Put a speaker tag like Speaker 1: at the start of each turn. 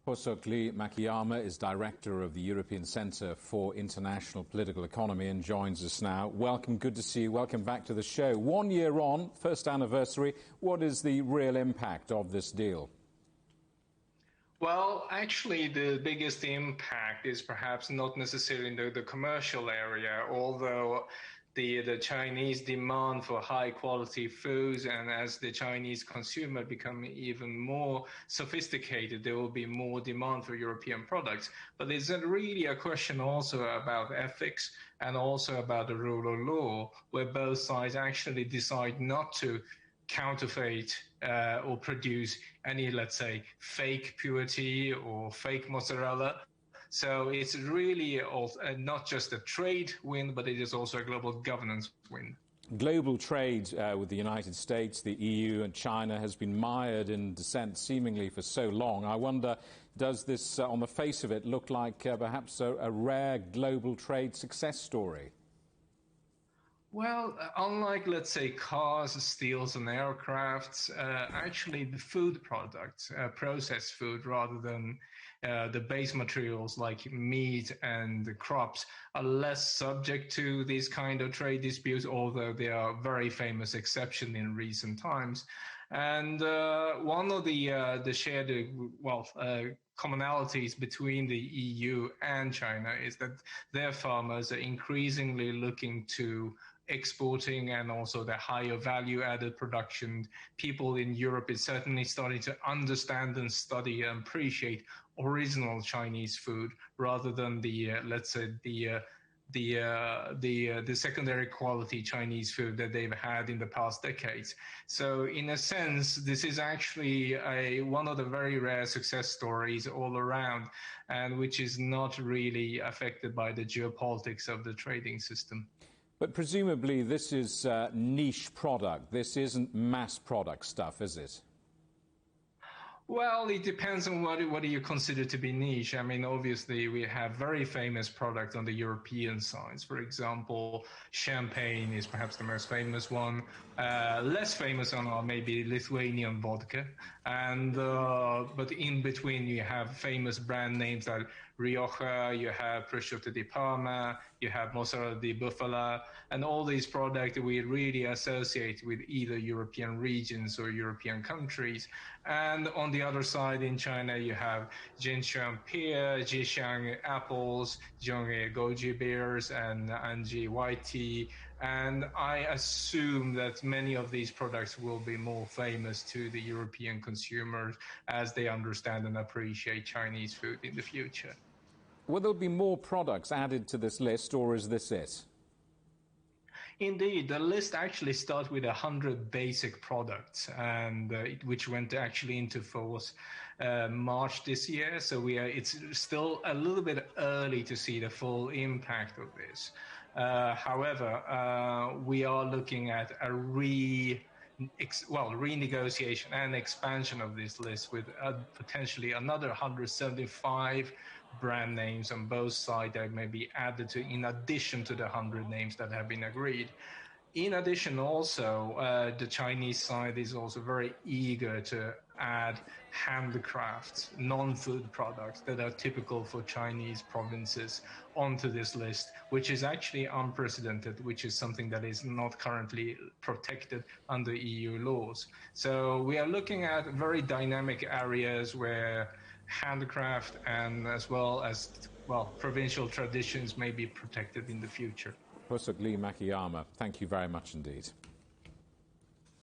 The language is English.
Speaker 1: Lee Makiyama is director of the European Centre for International Political Economy and joins us now. Welcome, good to see you. Welcome back to the show. 1 year on, first anniversary. What is the real impact of this deal?
Speaker 2: Well, actually, the biggest impact is perhaps not necessarily in the commercial area, although the Chinese demand for high quality foods, and as the Chinese consumer become even more sophisticated, there will be more demand for European products. But it's really a question also about ethics and also about the rule of law, where both sides actually decide not to counterfeit or produce any, let's say, fake purity or fake mozzarella. So it's really not just a trade win, but it is also a global governance win.
Speaker 1: Global trade with the United States, the EU and China has been mired in dissent seemingly for so long. I wonder, does this, on the face of it, look like perhaps a rare global trade success story?
Speaker 2: Well, unlike, let's say, cars, steels, and aircrafts, actually the food products, processed food rather than the base materials like meat and the crops, are less subject to these kind of trade disputes, although they are very famous exception in recent times. And one of the shared, commonalities between the EU and China is that their farmers are increasingly looking to exporting and also the higher value added production. People in Europe is certainly starting to understand and study and appreciate original Chinese food rather than the let's say the secondary quality Chinese food that they've had in the past decades. So in a sense, this is actually one of the very rare success stories all around, and which is not really affected by the geopolitics of the trading system.
Speaker 1: But presumably this is niche product. This isn't mass product stuff, is it?
Speaker 2: Well, it depends on what do you consider to be niche. I mean, obviously, we have very famous products on the European side. For example, champagne is perhaps the most famous one. Less famous on maybe Lithuanian vodka. And but in between, you have famous brand names like Rioja, you have prosciutto di Parma, you have mozzarella di bufala, and all these products we really associate with either European regions or European countries. And on the other side, in China, you have Jinshuang pear, Jixiang apples, Zhonghe goji beers, and Anji white tea. And I assume that many of these products will be more famous to the European consumers as they understand and appreciate Chinese food in the future.
Speaker 1: Will there be more products added to this list, or is this it?
Speaker 2: Indeed, the list actually starts with 100 basic products, and which went actually into force March this year. So it's still a little bit early to see the full impact of this. However, we are looking at a renegotiation and expansion of this list with potentially another 175 brand names on both sides that may be added to in addition to the 100 names that have been agreed. In addition, also, the Chinese side is also very eager to add handicrafts, non-food products that are typical for Chinese provinces onto this list, which is actually unprecedented, which is something that is not currently protected under EU laws. So we are looking at very dynamic areas where handicraft and as well as provincial traditions may be protected in the future.
Speaker 1: Lee Makiyama, thank you very much indeed.